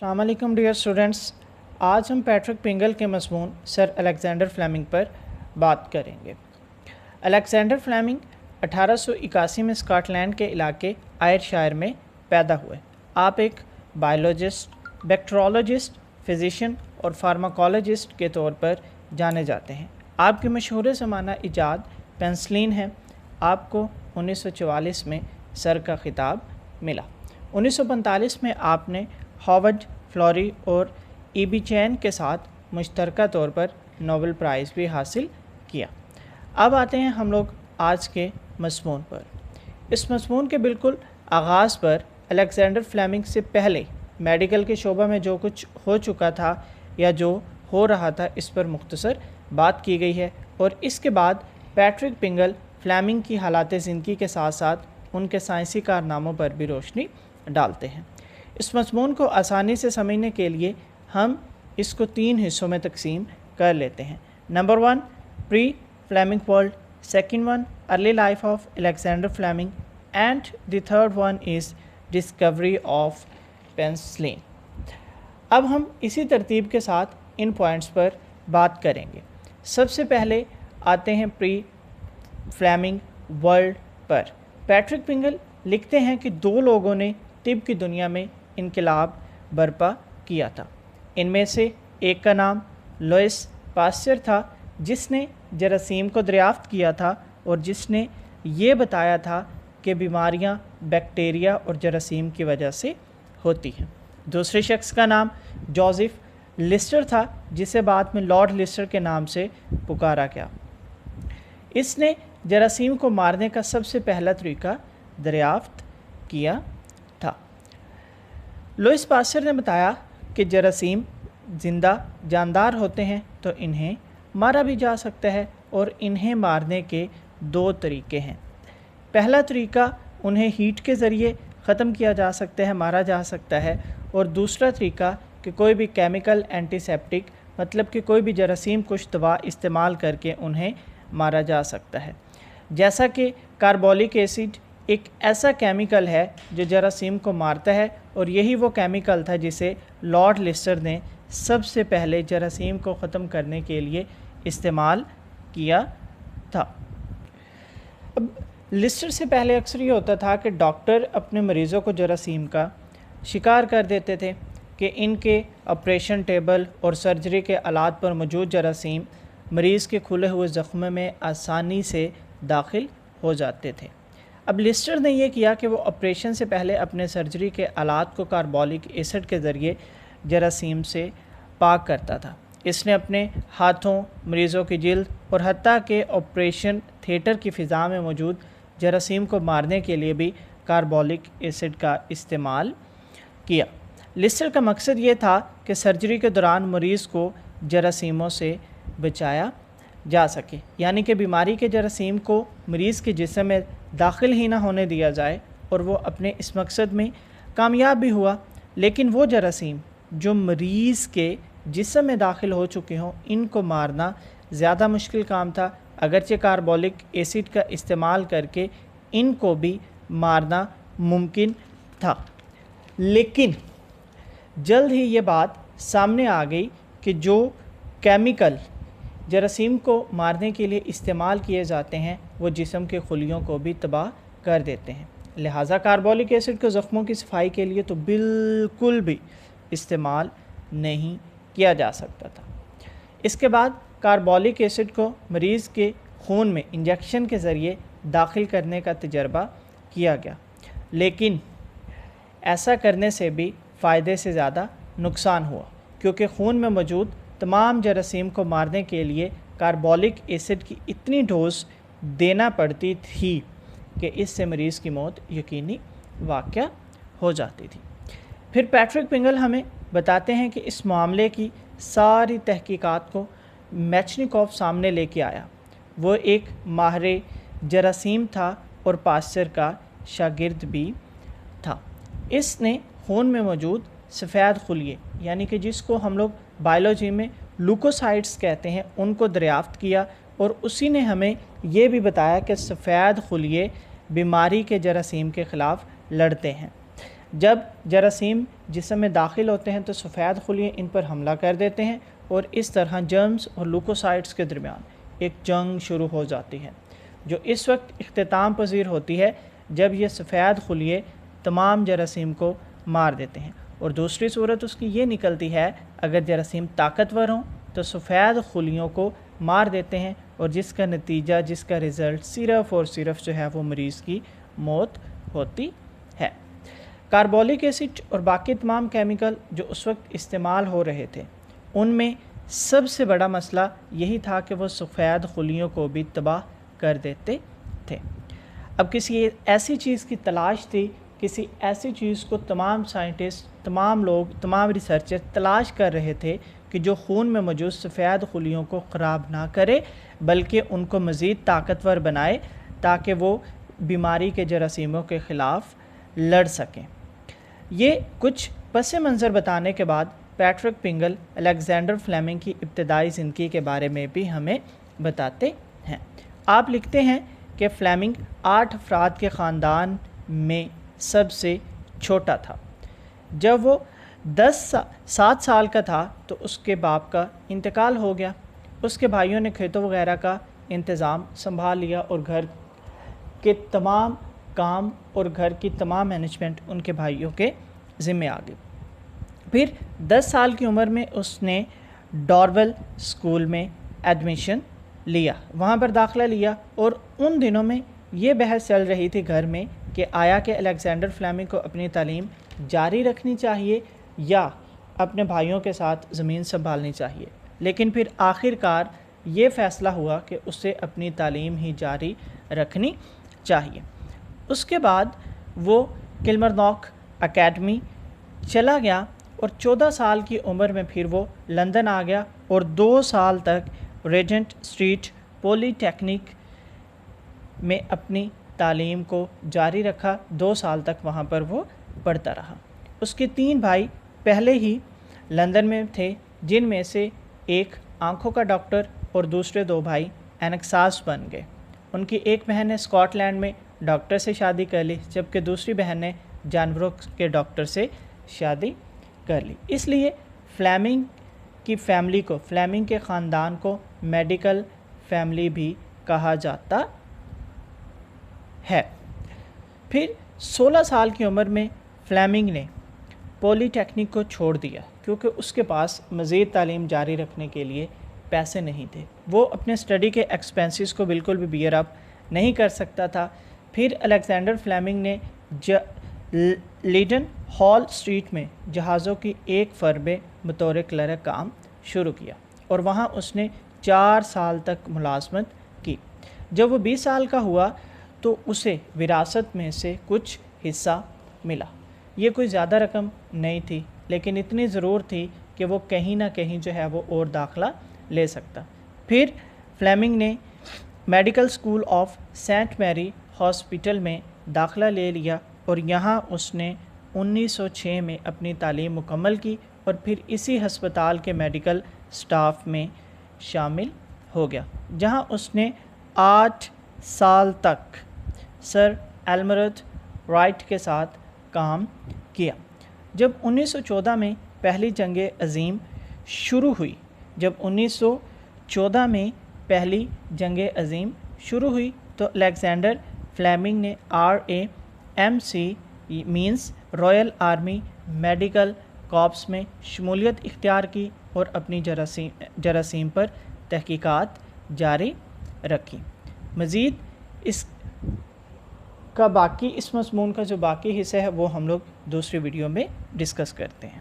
السلام علیکم dear students, آج ہم پیٹرک پنگل کے مضمون سر الیگزینڈر فلیمنگ پر بات کریں گے۔ الیگزینڈر فلیمنگ 1881 میں اسکاٹ لینڈ کے علاقے آئر شائر میں پیدا ہوئے۔ آپ ایک بائیولوجسٹ، بیکٹرولوجسٹ، فزیشین اور فارماکولوجسٹ کے طور پر جانے جاتے ہیں۔ آپ کی مشہور زمانہ ایجاد پینسلین ہے۔ آپ کو 1944 میں سر کا خطاب ملا۔ 1945 میں آپ نے ہاورڈ فلوری اور ای بی چین کے ساتھ مشترکہ طور پر نوبل پرائز بھی حاصل کیا۔ اب آتے ہیں ہم لوگ آج کے مضمون پر۔ اس مضمون کے بالکل آغاز پر الیگزینڈر فلیمنگ سے پہلے میڈیکل کے شعبہ میں جو کچھ ہو چکا تھا یا جو ہو رہا تھا اس پر مختصر بات کی گئی ہے، اور اس کے بعد پیٹرک پنگل فلیمنگ کی حالات زندگی کے ساتھ ساتھ ان کے سائنسی کارناموں پر بھی روشنی ڈالتے ہیں۔ اس مضمون کو آسانی سے سمجھنے کے لیے ہم اس کو 3 حصوں میں تقسیم کر لیتے ہیں۔ Number 1 pre Fleming world, second 1 early life of Alexander Fleming, and the third 1 is discovery of penicillin. اب ہم اسی ترتیب کے ساتھ ان پوائنٹس پر بات کریں گے۔ سب سے پہلے آتے ہیں پری فلیمنگ ورلڈ پر۔ پیٹرک پنگل لکھتے ہیں کہ 2 لوگوں نے طب کی دنیا میں انقلاب برپا کیا تھا۔ ان میں سے ایک کا نام لوئس پاسچر تھا، جس نے جراثیم کو دریافت کیا تھا اور جس نے یہ بتایا تھا کہ بیماریاں بیکٹیریا اور جراثیم کی وجہ سے ہوتی ہیں۔ دوسرے شخص کا نام جوزف لسٹر تھا، جسے بعد میں لارڈ لسٹر کے نام سے پکارا گیا۔ اس نے جراثیم کو مارنے کا سب سے پہلا طریقہ دریافت کیا تھا۔ لوئس پاسچر نے بتایا کہ جراثیم زندہ جاندار ہوتے ہیں تو انہیں مارا بھی جا سکتا ہے، اور انہیں مارنے کے 2 طریقے ہیں۔ پہلا طریقہ انہیں ہیٹ کے ذریعے ختم کیا جا سکتا ہے، مارا جا سکتا ہے، اور دوسرا طریقہ کہ کوئی بھی کیمیکل اینٹی سیپٹک، مطلب کہ کوئی بھی جراثیم کش دوا استعمال کر کے انہیں مارا جا سکتا ہے۔ جیسا کہ کاربولک ایسڈ ایک ایسا کیمیکل ہے جو جراثیم کو مارتا ہے، اور یہی وہ کیمیکل تھا جسے لارڈ لسٹر نے سب سے پہلے جراثیم کو ختم کرنے کے لیے استعمال کیا تھا۔ اب لسٹر سے پہلے اکثر یہ ہوتا تھا کہ ڈاکٹر اپنے مریضوں کو جراثیم کا شکار کر دیتے تھے کہ ان کے آپریشن ٹیبل اور سرجری کے آلات پر موجود جراثیم مریض کے کھلے ہوئے زخم میں آسانی سے داخل ہو جاتے تھے۔ اب لسٹر نے یہ کیا کہ وہ آپریشن سے پہلے اپنے سرجری کے آلات کو کاربولک ایسڈ کے ذریعے جراثیم سے پاک کرتا تھا۔ اس نے اپنے ہاتھوں، مریضوں کی جلد اور حتیٰ کہ آپریشن تھیٹر کی فضا میں موجود جراثیم کو مارنے کے لیے بھی کاربولک ایسڈ کا استعمال کیا۔ لسٹر کا مقصد یہ تھا کہ سرجری کے دوران مریض کو جراثیموں سے بچایا جا سکے، یعنی کہ بیماری کے جراثیم کو مریض کے جسم میں داخل ہی نہ ہونے دیا جائے، اور وہ اپنے اس مقصد میں کامیاب بھی ہوا۔ لیکن وہ جراثیم جو مریض کے جسم میں داخل ہو چکے ہوں، ان کو مارنا زیادہ مشکل کام تھا، اگرچہ کاربولک ایسڈ کا استعمال کر کے ان کو بھی مارنا ممکن تھا۔ لیکن جلد ہی یہ بات سامنے آ گئی کہ جو کیمیکل جراثیم کو مارنے کے لیے استعمال کیے جاتے ہیں وہ جسم کے خلیوں کو بھی تباہ کر دیتے ہیں، لہٰذا کاربولک ایسڈ کو زخموں کی صفائی کے لیے تو بالکل بھی استعمال نہیں کیا جا سکتا تھا۔ اس کے بعد کاربولک ایسڈ کو مریض کے خون میں انجیکشن کے ذریعے داخل کرنے کا تجربہ کیا گیا، لیکن ایسا کرنے سے بھی فائدے سے زیادہ نقصان ہوا، کیونکہ خون میں موجود تمام جراثیم کو مارنے کے لیے کاربولک ایسڈ کی اتنی ڈوز دینا پڑتی تھی کہ اس سے مریض کی موت یقینی واقع ہو جاتی تھی۔ پھر پیٹرک پنگل ہمیں بتاتے ہیں کہ اس معاملے کی ساری تحقیقات کو میچنیکوف سامنے لے کے آیا۔ وہ ایک ماہر جراثیم تھا اور پاسچر کا شاگرد بھی تھا۔ اس نے خون میں موجود سفید خلیے، یعنی کہ جس کو ہم لوگ بائیولوجی میں لوکوسائٹس کہتے ہیں، ان کو دریافت کیا، اور اسی نے ہمیں یہ بھی بتایا کہ سفید خلیے بیماری کے جراثیم کے خلاف لڑتے ہیں۔ جب جراثیم جسم میں داخل ہوتے ہیں تو سفید خلیے ان پر حملہ کر دیتے ہیں اور اس طرح جرمز اور لوکوسائٹس کے درمیان ایک جنگ شروع ہو جاتی ہے جو اس وقت اختتام پذیر ہوتی ہے جب یہ سفید خلیے تمام جراثیم کو مار دیتے ہیں، اور دوسری صورت اس کی یہ نکلتی ہے اگر جراثیم طاقتور ہوں تو سفید خلیوں کو مار دیتے ہیں، اور جس کا نتیجہ، جس کا رزلٹ صرف اور صرف جو ہے وہ مریض کی موت ہوتی ہے۔ کاربولک ایسڈ اور باقی تمام کیمیکل جو اس وقت استعمال ہو رہے تھے ان میں سب سے بڑا مسئلہ یہی تھا کہ وہ سفید خلیوں کو بھی تباہ کر دیتے تھے۔ اب کسی ایسی چیز کی تلاش تھی، کسی ایسی چیز کو تمام سائنٹسٹ، تمام لوگ، تمام ریسرچر تلاش کر رہے تھے کہ جو خون میں موجود سفید خلیوں کو خراب نہ کرے بلکہ ان کو مزید طاقتور بنائے تاکہ وہ بیماری کے جراثیموں کے خلاف لڑ سکیں۔ یہ کچھ پس منظر بتانے کے بعد پیٹرک پنگل الیگزینڈر فلیمنگ کی ابتدائی زندگی کے بارے میں بھی ہمیں بتاتے ہیں۔ آپ لکھتے ہیں کہ فلیمنگ 8 افراد کے خاندان میں سب سے چھوٹا تھا۔ جب وہ 7 سال کا تھا تو اس کے باپ کا انتقال ہو گیا۔ اس کے بھائیوں نے کھیتوں وغیرہ کا انتظام سنبھال لیا اور گھر کے تمام کام اور گھر کی تمام مینجمنٹ ان کے بھائیوں کے ذمہ آ گئی۔ پھر 10 سال کی عمر میں اس نے ڈارول اسکول میں ایڈمیشن لیا، وہاں پر داخلہ لیا، اور ان دنوں میں یہ بحث چل رہی تھی گھر میں کہ آیا کہ الیگزینڈر فلیمنگ کو اپنی تعلیم جاری رکھنی چاہیے یا اپنے بھائیوں کے ساتھ زمین سنبھالنی چاہیے، لیکن پھر آخر کار یہ فیصلہ ہوا کہ اسے اپنی تعلیم ہی جاری رکھنی چاہیے۔ اس کے بعد وہ کلمرنوک اکیڈمی چلا گیا اور 14 سال کی عمر میں پھر وہ لندن آ گیا اور 2 سال تک ریجنٹ اسٹریٹ پولی ٹیکنک میں اپنی تعلیم کو جاری رکھا۔ 2 سال تک وہاں پر وہ پڑھتا رہا۔ اس کے 3 بھائی پہلے ہی لندن میں تھے، جن میں سے ایک آنکھوں کا ڈاکٹر اور دوسرے 2 بھائی اینکساس بن گئے۔ ان کی ایک بہن نے اسکاٹ لینڈ میں ڈاکٹر سے شادی کر لی جبکہ دوسری بہن نے جانوروں کے ڈاکٹر سے شادی کر لی۔ اس لیے فلیمنگ کی فیملی کو، فلیمنگ کے خاندان کو میڈیکل فیملی بھی کہا جاتا ہے۔ پھر 16 سال کی عمر میں فلیمنگ نے پولی ٹیکنک کو چھوڑ دیا کیونکہ اس کے پاس مزید تعلیم جاری رکھنے کے لیے پیسے نہیں تھے۔ وہ اپنے اسٹڈی کے ایکسپینسز کو بالکل بھی بیئر اپ نہیں کر سکتا تھا۔ پھر الیگزینڈر فلیمنگ نے لیڈن ہال اسٹریٹ میں جہازوں کی ایک فرم میں بطور کلرک کام شروع کیا اور وہاں اس نے 4 سال تک ملازمت کی۔ جب وہ 20 سال کا ہوا تو اسے وراثت میں سے کچھ حصہ ملا۔ یہ کوئی زیادہ رقم نہیں تھی لیکن اتنی ضرور تھی کہ وہ کہیں نہ کہیں جو ہے وہ اور داخلہ لے سکتا۔ پھر فلیمنگ نے میڈیکل اسکول آف سینٹ میری ہاسپٹل میں داخلہ لے لیا اور یہاں اس نے 1906 میں اپنی تعلیم مکمل کی اور پھر اسی ہسپتال کے میڈیکل سٹاف میں شامل ہو گیا جہاں اس نے 8 سال تک سر ایلمرتھ رائٹ کے ساتھ کام کیا۔ جب 1914 میں پہلی جنگ عظیم شروع ہوئی، تو الیگزینڈر فلیمنگ نے RAMC means Royal Army Medical Corps میں شمولیت اختیار کی اور اپنی جراثیم پر تحقیقات جاری رکھی۔ مزید اس مضمون کا جو باقی حصہ ہے وہ ہم لوگ دوسری ویڈیو میں ڈسکس کرتے ہیں۔